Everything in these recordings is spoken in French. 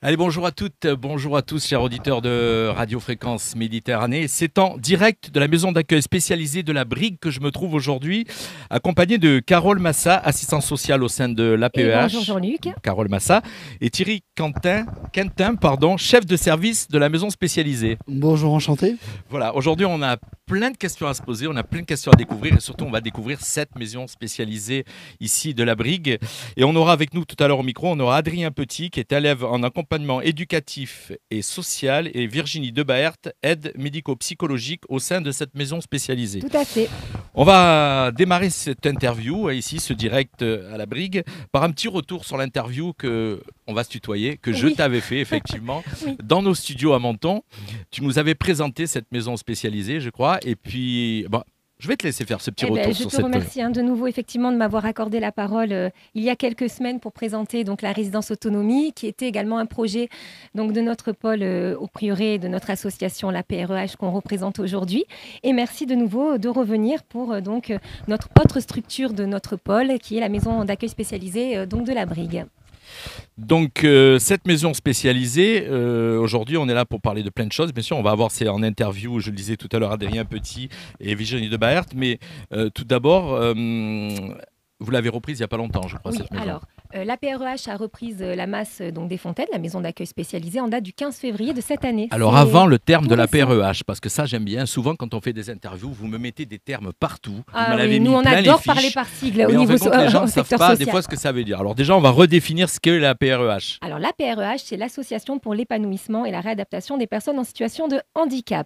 Allez, bonjour à toutes, bonjour à tous, chers auditeurs de Radio Fréquence Méditerranée. C'est en direct de la maison d'accueil spécialisée de la Brigue que je me trouve aujourd'hui, accompagné de Carole Massa, assistante sociale au sein de Et bonjour l'APEH. Jean-Luc. Carole Massa et Thierry Quentin, chef de service de la maison spécialisée. Bonjour, enchanté. Voilà, aujourd'hui on a plein de questions à se poser, on a plein de questions à découvrir et surtout on va découvrir cette maison spécialisée ici de la Brigue. Et on aura avec nous tout à l'heure au micro, on aura Adrien Petit qui est élève en accompagnement éducatif et social et Virginie Debaert, aide médico-psychologique au sein de cette maison spécialisée. Tout à fait. On va démarrer cette interview ici, ce direct à la Brigue, par un petit retour sur l'interview que on va se tutoyer, que je Oui. t'avais fait effectivement Oui. dans nos studios à Menton. Tu nous avais présenté cette maison spécialisée, je crois, et puis je vais te laisser faire ce petit retour Je sur te cette. remercie de nouveau effectivement de m'avoir accordé la parole il y a quelques semaines pour présenter donc la résidence autonomie, qui était également un projet donc de notre pôle au Prieuré et de notre association la PREH qu'on représente aujourd'hui. Et merci de nouveau de revenir pour donc notre autre structure de notre pôle, qui est la maison d'accueil spécialisée donc de la Brigue. Donc cette maison spécialisée, aujourd'hui on est là pour parler de plein de choses. Bien sûr, on va avoir en interview, je le disais tout à l'heure, Adrien Petit et Virginie Debaert. Mais tout d'abord, vous l'avez reprise il n'y a pas longtemps, je crois, Oui, cette maison. alors la PREH a repris la masse donc, des Fontaines, la maison d'accueil spécialisée, en date du 15 février de cette année. Alors C'est avant le terme tout de la récent. PREH, parce que ça j'aime bien, souvent quand on fait des interviews, vous me mettez des termes partout. Vous Ah me l'avez oui, mis nous on plein les adore fiches. parler par sigle au Mais en niveau fin de compte, les gens au ne savent secteur pas social. des fois ce que ça veut dire. Alors déjà, on va redéfinir ce qu'est la PREH. Alors la PREH, c'est l'association pour l'épanouissement et la réadaptation des personnes en situation de handicap.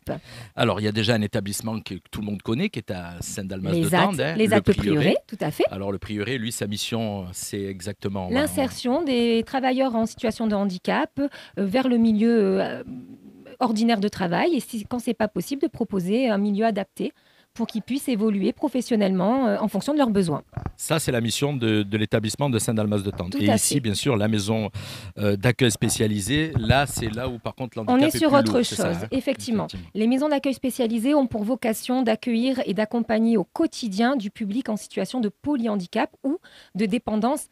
Alors il y a déjà un établissement que tout le monde connaît, qui est à Saint-Dalmas-de-Tende, Les Alpes Prieuré, tout à fait. Alors le prieuré, lui, sa mission, c'est exactement L'insertion des travailleurs en situation de handicap vers le milieu ordinaire de travail, et quand c'est pas possible, de proposer un milieu adapté pour qu'ils puissent évoluer professionnellement en fonction de leurs besoins. Ça, c'est la mission de l'établissement de Saint-Dalmas-de-Tende. Tout Et à ici, fait. bien sûr, la maison d'accueil spécialisée, là, c'est là où, par contre, l'handicap On est est sur plus autre lourd, c'est chose, ça, hein effectivement. Les maisons d'accueil spécialisées ont pour vocation d'accueillir et d'accompagner au quotidien du public en situation de polyhandicap ou de dépendance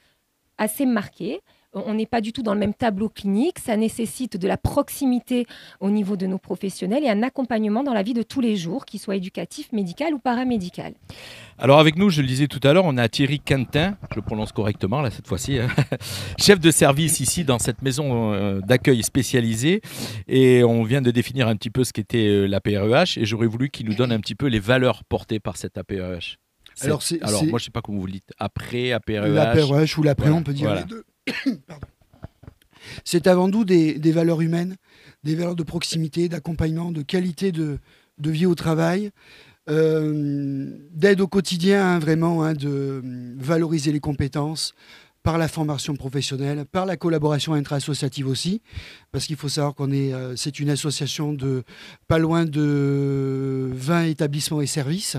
assez marquée. On n'est pas du tout dans le même tableau clinique, ça nécessite de la proximité au niveau de nos professionnels et un accompagnement dans la vie de tous les jours, qu'il soit éducatif, médical ou paramédical. Alors avec nous, je le disais tout à l'heure, on a Thierry Quentin, je le prononce correctement là cette fois-ci, hein, chef de service ici dans cette maison d'accueil spécialisée. Et on vient de définir un petit peu ce qu'était la PREH et j'aurais voulu qu'il nous donne un petit peu les valeurs portées par cette APREH. Alors moi, je ne sais pas comment vous le dites, après APREH. La PREH ou l'après, Voilà, on peut dire voilà. les deux. Pardon. C'est avant tout des valeurs humaines, des valeurs de proximité, d'accompagnement, de qualité de vie au travail, d'aide au quotidien, vraiment, de valoriser les compétences par la formation professionnelle, par la collaboration intra-associative aussi, parce qu'il faut savoir c'est une association de pas loin de 20 établissements et services.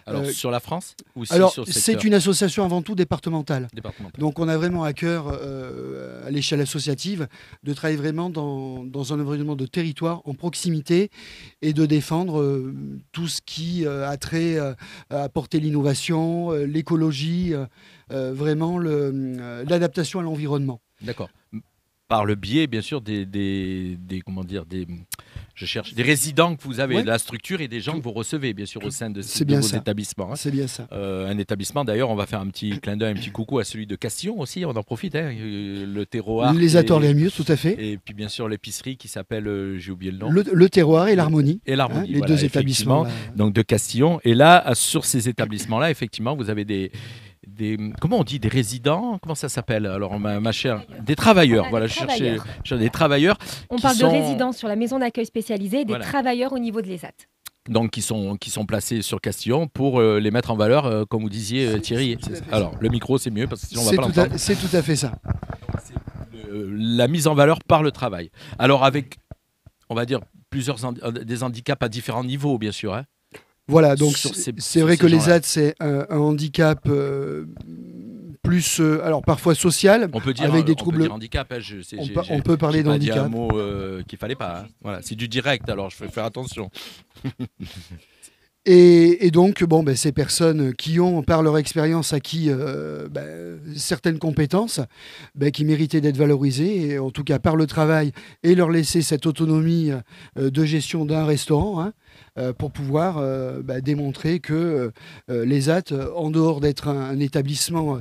Alors sur la France ou aussi Alors, sur le c'est secteur une association avant tout départementale. départemental? Donc, on a vraiment à cœur, à l'échelle associative, de travailler vraiment dans un environnement de territoire, en proximité, et de défendre tout ce qui a trait à apporter l'innovation, l'écologie, vraiment l'adaptation à l'environnement. D'accord. Par le biais, bien sûr, je cherche des résidents que vous avez Ouais. de la structure et des gens que vous recevez, bien sûr, au sein de C'est bien vos ça. établissements. Hein. C'est bien ça. Un établissement, d'ailleurs, on va faire un petit clin d'œil, un petit coucou à celui de Castillon aussi, on en profite, hein, le terroir. Les ateliers mieux, tout à fait. Et puis, bien sûr, l'épicerie qui s'appelle, j'ai oublié le nom. Le terroir et l'harmonie. Et l'harmonie, Les voilà, deux établissements. effectivement. Donc de Castillon. Et là, sur ces établissements-là, effectivement, vous avez comment on dit, des résidents? Comment ça s'appelle? Alors, ma chère, des travailleurs. Voilà, Voilà, des je cherchais travailleurs. des travailleurs. On qui parle sont- de résidents sur la maison d'accueil spécialisée et des Voilà. travailleurs au niveau de l'ESAT. Donc, qui sont placés sur Castillon pour les mettre en valeur, comme vous disiez, Thierry. c'est tout à fait Alors, le micro, c'est mieux parce que sinon, on va C'est pas tout, l'entendre. c'est tout à fait ça. La mise en valeur par le travail. Alors, avec, on va dire, des handicaps à différents niveaux, bien sûr. Hein. Voilà, donc Sur c'est ces vrai que les gens-là. ZAD, c'est un handicap plus, alors parfois social, On peut dire, avec des on peut troubles. dire handicap. Hein, On peut parler j'ai pas dit un d'handicap. mot qu'il fallait pas. Hein. Voilà, c'est du direct, alors je vais faire attention. Et donc, ces personnes qui ont, par leur expérience, acquis certaines compétences qui méritaient d'être valorisées, et en tout cas par le travail, et leur laisser cette autonomie de gestion d'un restaurant, pour pouvoir démontrer que les AT, en dehors d'être un établissement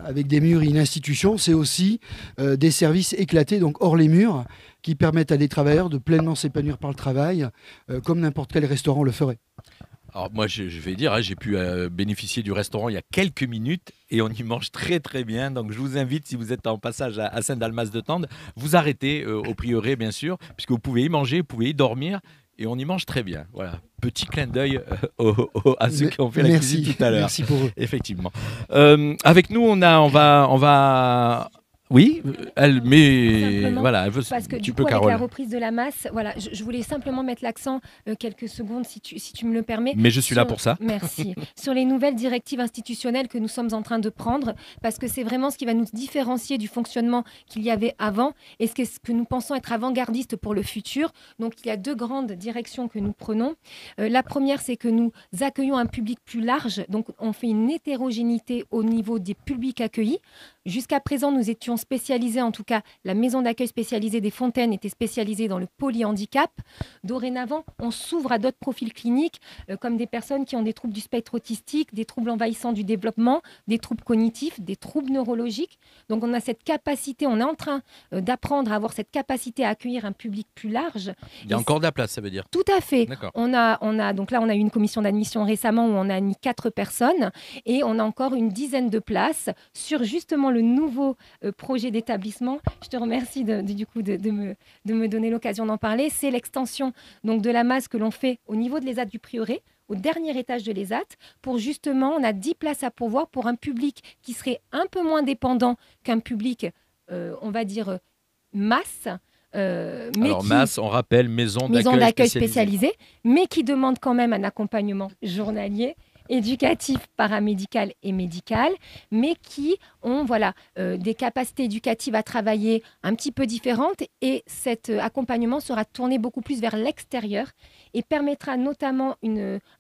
avec des murs et une institution, c'est aussi des services éclatés, donc hors les murs, qui permettent à des travailleurs de pleinement s'épanouir par le travail, comme n'importe quel restaurant le ferait. Alors moi, je vais dire, j'ai pu bénéficier du restaurant il y a quelques minutes et on y mange très très bien. Donc je vous invite, si vous êtes en passage à Saint-Dalmas-de-Tende, vous arrêtez au Prieuré, bien sûr, puisque vous pouvez y manger, vous pouvez y dormir et on y mange très bien. Voilà, petit clin d'œil à ceux qui ont fait la cuisine tout à l'heure. Merci pour eux. Effectivement. Avec nous, on va. Oui, mais voilà, parce que tu du peux, coup, avec Carole. la reprise de la masse, voilà, je voulais simplement mettre l'accent quelques secondes, si tu me le permets. Mais je suis là pour ça. Merci. Sur les nouvelles directives institutionnelles que nous sommes en train de prendre, parce que c'est vraiment ce qui va nous différencier du fonctionnement qu'il y avait avant et ce que nous pensons être avant-gardiste pour le futur. Donc, il y a 2 grandes directions que nous prenons. La première, c'est que nous accueillons un public plus large. Donc, on fait une hétérogénéité au niveau des publics accueillis. Jusqu'à présent, nous étions spécialisés, en tout cas, la maison d'accueil spécialisée des Fontaines était spécialisée dans le polyhandicap. Dorénavant, on s'ouvre à d'autres profils cliniques, comme des personnes qui ont des troubles du spectre autistique, des troubles envahissants du développement, des troubles cognitifs, des troubles neurologiques. Donc, on a cette capacité, on est en train d'apprendre à avoir cette capacité à accueillir un public plus large. Il y a encore de la place, ça veut dire. Tout à fait. D'accord. Donc là, on a eu une commission d'admission récemment où on a admis 4 personnes et on a encore une dizaine de places sur justement le nouveau projet d'établissement. Je te remercie de me donner l'occasion d'en parler. C'est l'extension donc de la masse que l'on fait au niveau de l'ESAT du Prieuré, au dernier étage de l'ESAT, pour justement, on a 10 places à pourvoir pour un public qui serait un peu moins dépendant qu'un public, on va dire, masse. Alors, masse, on rappelle, maison d'accueil spécialisée, mais qui demande quand même un accompagnement journalier, éducatif, paramédical et médical, mais qui ont des capacités éducatives à travailler un petit peu différentes. Et cet accompagnement sera tourné beaucoup plus vers l'extérieur et permettra notamment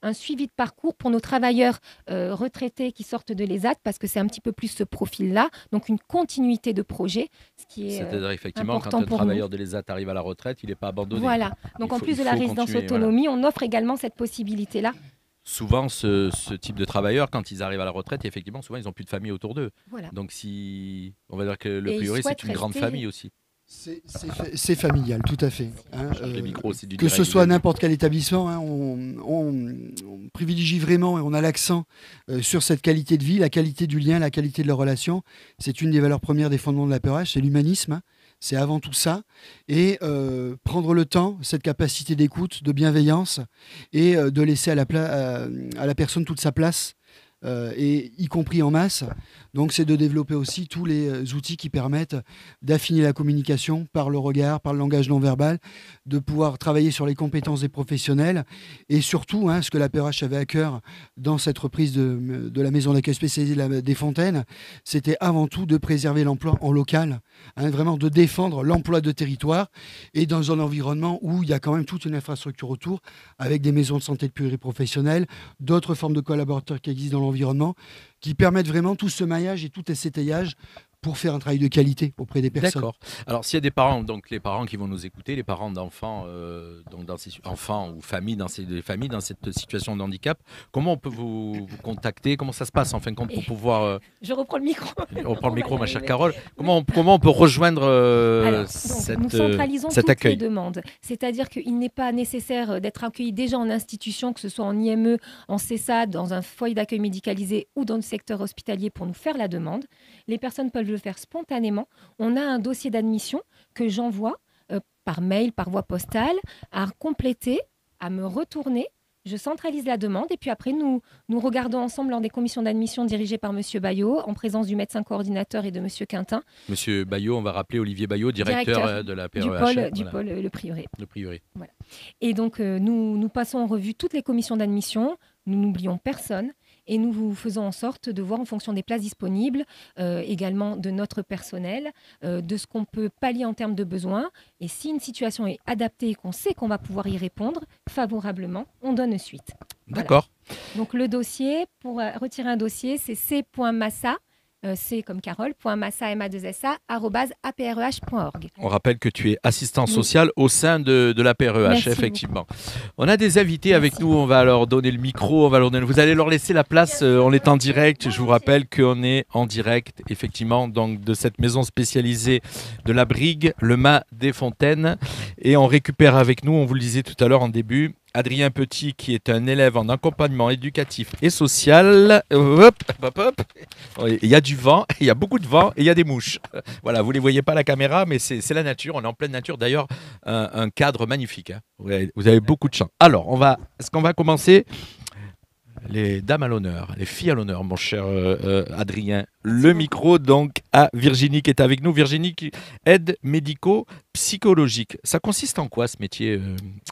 un suivi de parcours pour nos travailleurs retraités qui sortent de l'ESAT, parce que c'est un petit peu plus ce profil-là, donc une continuité de projet, ce qui est c'est-à-dire effectivement, quand un travailleur de l'ESAT arrive à la retraite, il n'est pas abandonné. Voilà, donc en plus de la résidence autonomie, on offre également cette possibilité-là. Souvent, ce type de travailleurs, quand ils arrivent à la retraite, effectivement, souvent, ils n'ont plus de famille autour d'eux. Voilà. Donc, on va dire que le Prieuré, c'est une grande famille aussi. C'est familial, tout à fait. Le micro, c'est du que ce soit n'importe quel établissement, on privilégie vraiment et on a l'accent sur cette qualité de vie, la qualité du lien, la qualité de la relation. C'est une des valeurs premières des fondements de la PRH, c'est l'humanisme. C'est avant tout ça. Et prendre le temps, cette capacité d'écoute, de bienveillance et de laisser à la personne toute sa place. Et y compris en masse. Donc, c'est de développer aussi tous les outils qui permettent d'affiner la communication par le regard, par le langage non verbal, de pouvoir travailler sur les compétences des professionnels et surtout, ce que la PRH avait à cœur dans cette reprise de la maison d'accueil spécialisée des Fontaines, c'était avant tout de préserver l'emploi en local, vraiment de défendre l'emploi de territoire et dans un environnement où il y a quand même toute une infrastructure autour avec des maisons de santé de pluriprofessionnelles, d'autres formes de collaborateurs qui existent dans l'environnement, qui permettent vraiment tout ce maillage et tout cet étayage pour faire un travail de qualité auprès des personnes. D'accord. Alors, s'il y a des parents, donc les parents qui vont nous écouter, les parents d'enfants, enfants ou familles dans cette situation de handicap, comment on peut vous contacter? Comment ça se passe en fin de compte pour pouvoir... Je reprends le micro. On reprend le micro, ma chère Carole. Comment on peut rejoindre nous centralisons cet accueil? Les demandes. C'est-à-dire qu'il n'est pas nécessaire d'être accueilli déjà en institution, que ce soit en IME, en CESAD, dans un foyer d'accueil médicalisé ou dans le secteur hospitalier pour nous faire la demande. Les personnes peuvent le faire spontanément. On a un dossier d'admission que j'envoie par mail, par voie postale, à compléter, à me retourner. Je centralise la demande et puis après, nous regardons ensemble lors des commissions d'admission dirigées par M. Bayot, en présence du médecin coordinateur et de M. Quintin. M. Bayot, on va rappeler Olivier Bayot, directeur de la PREH. Du pôle Le Prieuré. Le Prieuré. Voilà. Et donc, nous passons en revue toutes les commissions d'admission. Nous n'oublions personne. et nous faisons en sorte de voir en fonction des places disponibles, également de notre personnel, de ce qu'on peut pallier en termes de besoins. Et si une situation est adaptée et qu'on sait qu'on va pouvoir y répondre favorablement, on donne suite. D'accord. Voilà. Donc le dossier, pour retirer un dossier, c'est c.massa, C comme Carole, .massa, ma2sa, @apreh.org. On rappelle que tu es assistant social au sein de la PREH, Merci effectivement. On a des invités avec Merci. nous, on va leur donner le micro, vous allez leur laisser la place, on est en direct. Je vous rappelle qu'on est en direct, effectivement, donc, de cette maison spécialisée de la Brigue, le Mas des Fontaines. Et on récupère avec nous, on vous le disait tout à l'heure en début, Adrien Petit, qui est un élève en accompagnement éducatif et social. Hop, hop, hop. Il y a du vent, il y a beaucoup de vent et il y a des mouches. Voilà, vous ne les voyez pas à la caméra, mais c'est la nature. On est en pleine nature. D'ailleurs, un cadre magnifique. Hein. Vous avez beaucoup de chance. Alors, est-ce qu'on va commencer? Les dames à l'honneur, les filles à l'honneur, mon cher Adrien. Le micro donc à Virginie qui est avec nous. Virginie, qui aide médico-psychologique. Ça consiste en quoi ce métier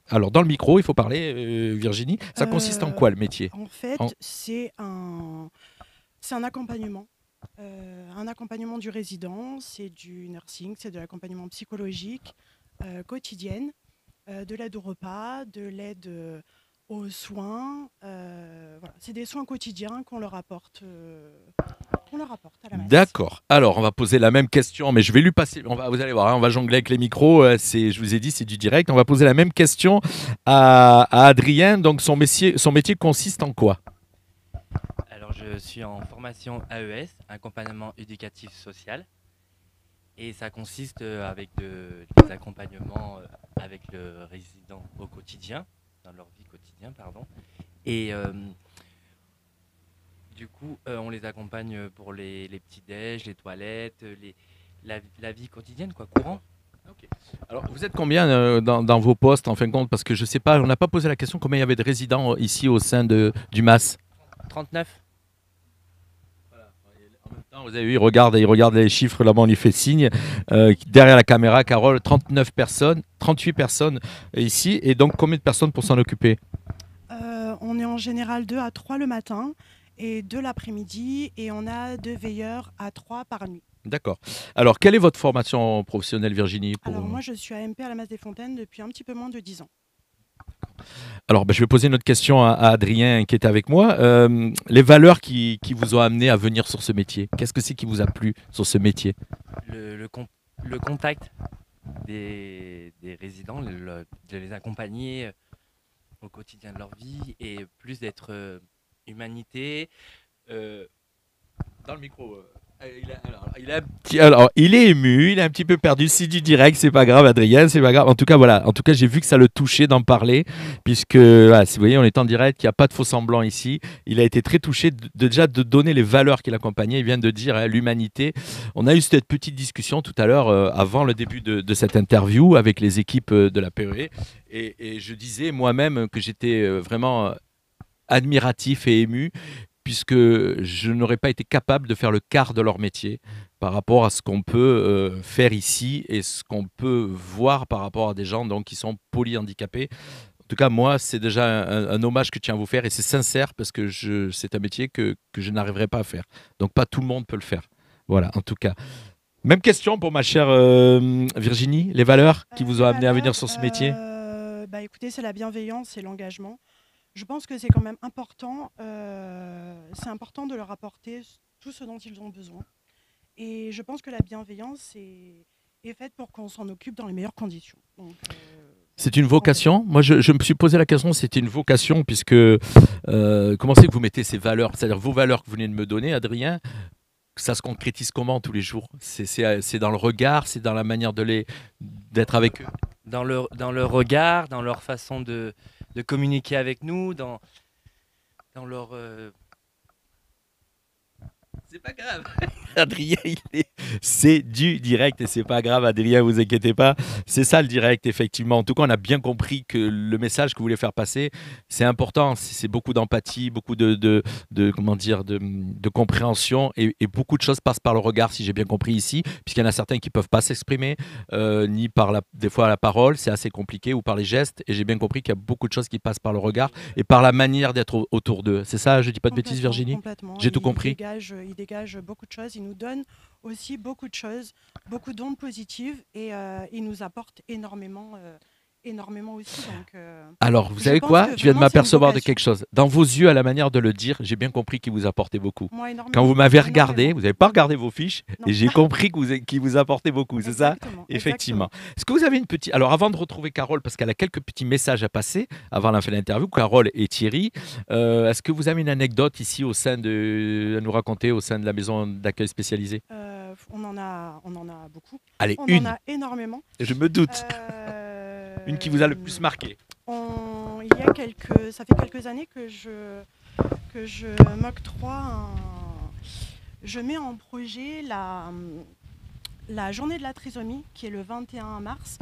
Alors dans le micro, il faut parler, Virginie. Ça consiste en quoi le métier? En fait, c'est un accompagnement. Un accompagnement du résident, c'est du nursing, c'est de l'accompagnement psychologique quotidienne, de l'aide au repas, de l'aide aux soins. Voilà. C'est des soins quotidiens qu'on leur apporte à la masse. D'accord. Alors, on va poser la même question, mais je vais lui passer. Vous allez voir, hein, on va jongler avec les micros. Je vous ai dit, c'est du direct. On va poser la même question à Adrien. Donc, son métier consiste en quoi? Alors, je suis en formation AES, accompagnement éducatif social. Et ça consiste avec des accompagnements avec le résident au quotidien, dans leur vie quotidienne, pardon. Et du coup, on les accompagne pour les petits-déj, les toilettes, la vie quotidienne, quoi, courant. Okay. Alors, vous êtes combien dans vos postes, en fin de compte? Parce que je ne sais pas, on n'a pas posé la question combien il y avait de résidents ici au sein du MAS. 39. En même temps, vous avez vu, il regarde les chiffres, là-bas on lui fait signe. Derrière la caméra, Carole, 39 personnes, 38 personnes ici. Et donc, combien de personnes pour s'en occuper? On est en général 2 à 3 le matin et 2 l'après-midi. Et on a 2 veilleurs à 3 par nuit. D'accord. Alors, quelle est votre formation professionnelle, Virginie? Alors, moi, je suis AMP à la Mas des Fontaines depuis un petit peu moins de 10 ans. Alors, je vais poser une autre question à Adrien qui est avec moi. Les valeurs qui vous ont amené à venir sur ce métier, qu'est-ce que c'est qui vous a plu sur ce métier? Le contact des résidents, de les accompagner au quotidien de leur vie et plus d'être humanité. Dans le micro. Il est ému, il est un petit peu perdu. C'est du direct, c'est pas grave, Adrien, c'est pas grave. En tout cas, voilà. En tout cas, j'ai vu que ça le touchait d'en parler, puisque, voilà, si vous voyez, on est en direct, il n'y a pas de faux semblant ici. Il a été très touché déjà de donner les valeurs qui l'accompagnaient. Il vient de dire l'humanité. On a eu cette petite discussion tout à l'heure, avant le début de cette interview, avec les équipes de la PREH, et je disais moi-même que j'étais vraiment admiratif et ému, puisque je n'aurais pas été capable de faire le quart de leur métier par rapport à ce qu'on peut faire ici et ce qu'on peut voir par rapport à des gens donc, qui sont polyhandicapés. En tout cas, moi, c'est déjà un hommage que je tiens à vous faire et c'est sincère parce que c'est un métier que je n'arriverai pas à faire. Donc, pas tout le monde peut le faire. Voilà, en tout cas. Même question pour ma chère Virginie, les valeurs qui vous ont amené à venir sur ce métier? Écoutez, c'est la bienveillance et l'engagement. Je pense que c'est quand même important, c'est important de leur apporter tout ce dont ils ont besoin. Et je pense que la bienveillance est faite pour qu'on s'en occupe dans les meilleures conditions. Donc, c'est une vocation. Moi, je me suis posé la question, c'était une vocation, puisque comment c'est que vous mettez ces valeurs, c'est-à-dire vos valeurs que vous venez de me donner, Adrien, ça se concrétise comment tous les jours? C'est dans le regard, c'est dans la manière d'être avec eux? Dans le regard, dans leur façon de communiquer avec nous, dans leur... C'est pas grave. Adrien, c'est du direct et c'est pas grave, Adrien, vous inquiétez pas. C'est ça le direct, effectivement. En tout cas, on a bien compris que le message que vous voulez faire passer, c'est important. C'est beaucoup d'empathie, beaucoup comment dire, de compréhension et beaucoup de choses passent par le regard, si j'ai bien compris ici, puisqu'il y en a certains qui peuvent pas s'exprimer, ni par des fois la parole, c'est assez compliqué, ou par les gestes. Et j'ai bien compris qu'il y a beaucoup de choses qui passent par le regard et par la manière d'être autour d'eux. C'est ça, je dis pas de bêtises, Virginie? Complètement. J'ai tout compris. Il dégage beaucoup de choses. Il nous donne aussi beaucoup de choses, beaucoup d'ondes positives et il nous apporte énormément aussi. Donc, alors, vous je savez pense quoi? que Je viens de vraiment, m'apercevoir c'est de une vocation. quelque chose. Dans vos yeux, à la manière de le dire, j'ai bien compris qu'il vous apportait beaucoup. Moi, énormément. Quand vous m'avez regardé, Énormément. vous n'avez pas regardé vos fiches, Non. et j'ai compris qu'il vous apportait beaucoup, c'est ça? Exactement, Effectivement. Est-ce que vous avez une petite... Alors, avant de retrouver Carole, parce qu'elle a quelques petits messages à passer, avant la fin de l'interview, Carole et Thierry, est-ce que vous avez une anecdote ici à nous raconter au sein de la maison d'accueil spécialisée? On en a beaucoup. Allez, On une. en a énormément. Je me doute. Une qui vous a le plus marqué. Ça fait quelques années que je m'octroie je mets en projet la journée de la trisomie qui est le 21 mars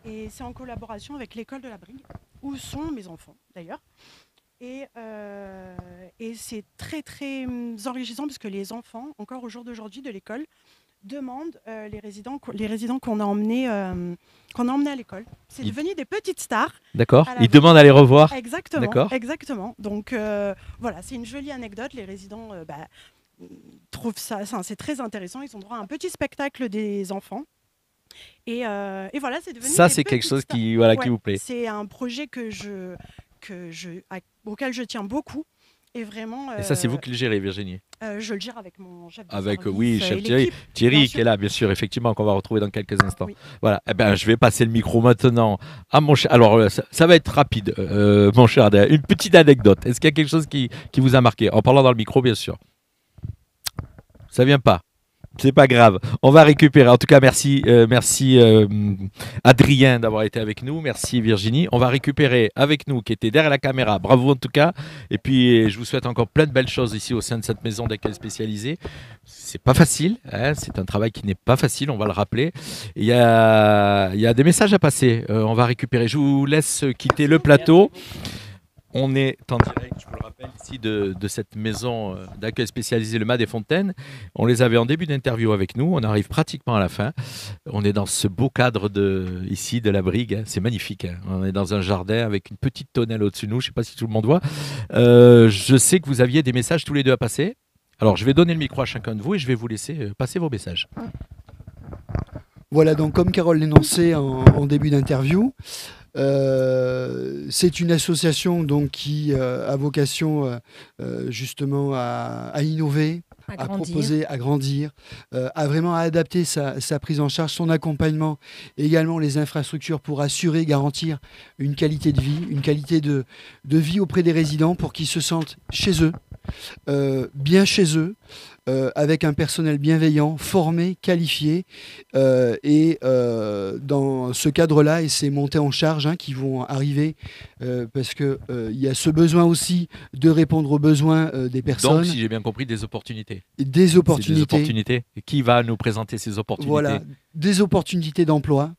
et c'est en collaboration avec l'école de la Brigue où sont mes enfants d'ailleurs et c'est très très enrichissant parce que les enfants encore au jour d'aujourd'hui de l'école demandent les résidents qu'on a emmenés à l'école. C'est devenu des petites stars. D'accord. Ils demandent à les revoir. Exactement. D'accord. Exactement. Donc voilà, c'est une jolie anecdote. Les résidents trouvent ça, c'est très intéressant. Ils ont droit à un petit spectacle des enfants. Et voilà, c'est devenu. Ça, c'est quelque chose qui vous plaît. C'est un projet auquel je tiens beaucoup. Et vraiment. Et ça, c'est vous qui le gérez, Virginie? Je le gère avec mon chef de avec, service. Oui, chef Thierry. Thierry qui est là, bien sûr, effectivement, qu'on va retrouver dans quelques instants. Oui. Voilà. Eh ben, je vais passer le micro maintenant à mon cher. Alors, ça va être rapide, mon cher Adrien. Une petite anecdote. Est-ce qu'il y a quelque chose qui vous a marqué? En parlant dans le micro, bien sûr. Ça vient pas. C'est pas grave. On va récupérer. En tout cas, merci Adrien d'avoir été avec nous. Merci Virginie. On va récupérer avec nous qui était derrière la caméra. Bravo en tout cas. Et puis, je vous souhaite encore plein de belles choses ici au sein de cette maison d'accueil spécialisée. C'est pas facile. Hein, c'est un travail qui n'est pas facile. On va le rappeler. Il y a des messages à passer. On va récupérer. Je vous laisse quitter le plateau. On est en direct, je vous le rappelle, ici de cette maison d'accueil spécialisée, le Mas des Fontaines. On les avait en début d'interview avec nous. On arrive pratiquement à la fin. On est dans ce beau cadre ici de la Brigue. C'est magnifique. Hein. On est dans un jardin avec une petite tonnelle au-dessus de nous. Je ne sais pas si tout le monde voit. Je sais que vous aviez des messages tous les deux à passer. Alors, je vais donner le micro à chacun de vous et je vais vous laisser passer vos messages. Voilà, donc comme Carole l'énonçait en début d'interview, c'est une association donc, qui a vocation justement à innover, à proposer, à grandir, à vraiment adapter sa prise en charge, son accompagnement, et également les infrastructures pour assurer, garantir une qualité de vie, une qualité de vie auprès des résidents pour qu'ils se sentent chez eux, bien chez eux, avec un personnel bienveillant, formé, qualifié, et dans ce cadre-là, et ces montées en charge qui vont arriver, parce qu'il y a ce besoin aussi de répondre aux besoins des personnes. Donc, si j'ai bien compris, des opportunités. Des opportunités. Des opportunités. Qui va nous présenter ces opportunités? Voilà, des opportunités d'emploi.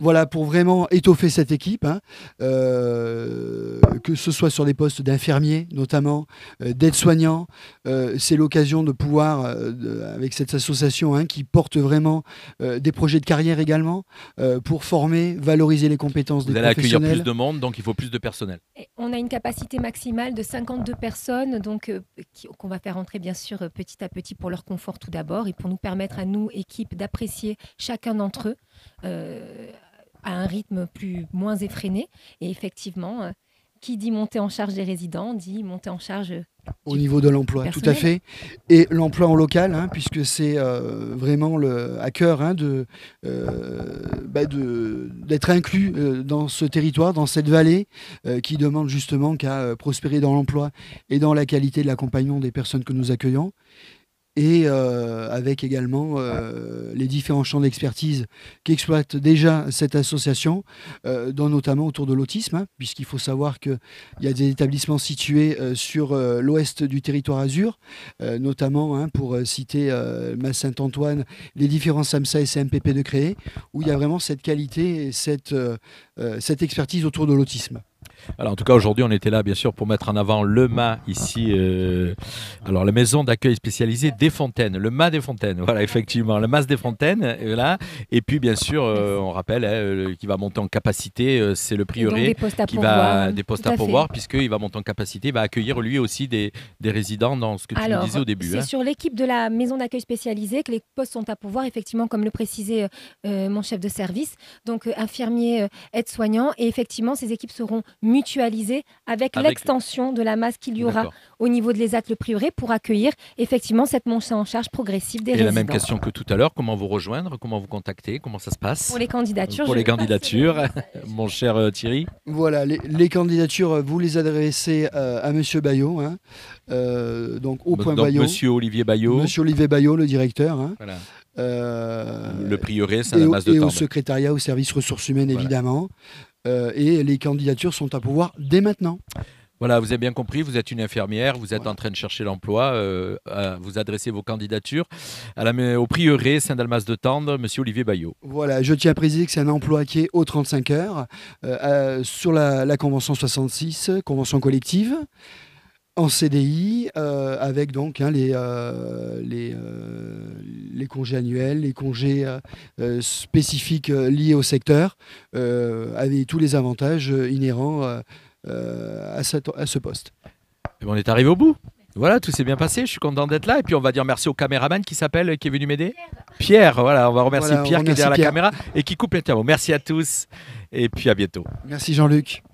Voilà, pour vraiment étoffer cette équipe, que ce soit sur des postes d'infirmiers, notamment, d'aides-soignants. C'est l'occasion de pouvoir, avec cette association qui porte vraiment des projets de carrière également, pour former, valoriser les compétences des professionnels. Vous allez accueillir plus de monde, donc il faut plus de personnel. Et on a une capacité maximale de 52 personnes, donc qu'on va faire entrer bien sûr petit à petit pour leur confort tout d'abord, et pour nous permettre à nous, équipe, d'apprécier chacun d'entre eux à un rythme moins effréné. Et effectivement, qui dit monter en charge des résidents, dit monter en charge au niveau de l'emploi, tout à fait. Et l'emploi en local, puisque c'est vraiment à cœur d'être inclus dans ce territoire, dans cette vallée, qui demande justement qu'à prospérer dans l'emploi et dans la qualité de l'accompagnement des personnes que nous accueillons. et avec également les différents champs d'expertise qu'exploite déjà cette association, dont notamment autour de l'autisme, hein, puisqu'il faut savoir qu'il y a des établissements situés sur l'ouest du territoire Azur, notamment, hein, pour citer Masse Saint-Antoine, les différents SAMSA et CMPP de Créé, où il y a vraiment cette qualité et cette expertise autour de l'autisme. Alors, en tout cas, aujourd'hui, on était là, bien sûr, pour mettre en avant le MA ici. Alors, la maison d'accueil spécialisée des Fontaines. Le MA des Fontaines, voilà, effectivement. Le MAS des Fontaines, là. Et puis, bien sûr, on rappelle, qui va monter en capacité, c'est le prieuré qui va des postes à pourvoir, puisqu'il va monter en capacité, il va accueillir lui aussi des résidents dans ce que tu nous disais au début. C'est sur l'équipe de la maison d'accueil spécialisée que les postes sont à pourvoir, effectivement, comme le précisait mon chef de service. Donc, infirmiers, aides-soignants. Et effectivement, ces équipes seront mutualisées avec l'extension de la masse qu'il y aura au niveau de l'ESAT Le Prieuré pour accueillir effectivement cette montée en charge progressive des résidents. Et la même question que tout à l'heure, comment vous rejoindre, comment vous contacter, comment ça se passe? Pour les candidatures. Mon cher Thierry. Voilà, les candidatures, vous les adressez à Monsieur Bayot, hein, donc au point Bayot. Monsieur Olivier Bayot. Monsieur Olivier Bayot, le directeur. Hein. Voilà. Le prieuré, c'est la masse de Tarbes. Et Tarbes. au secrétariat, au service ressources humaines, évidemment. Et les candidatures sont à pouvoir dès maintenant. Voilà, vous avez bien compris, vous êtes une infirmière, vous êtes en train de chercher l'emploi, vous adressez vos candidatures au prieuré Saint-Dalmas de Tarbes, monsieur Olivier Bayot. Voilà, je tiens à préciser que c'est un emploi qui est aux 35 heures, sur la convention 66, convention collective, en CDI, avec donc les congés annuels, les congés spécifiques liés au secteur, avec tous les avantages inhérents à ce poste. Et on est arrivé au bout. Voilà, tout s'est bien passé. Je suis content d'être là. Et puis on va dire merci au caméraman qui est venu m'aider. Pierre, voilà, on va remercier Pierre qui est derrière la caméra et qui coupe l'interview. Merci à tous et puis à bientôt. Merci Jean-Luc.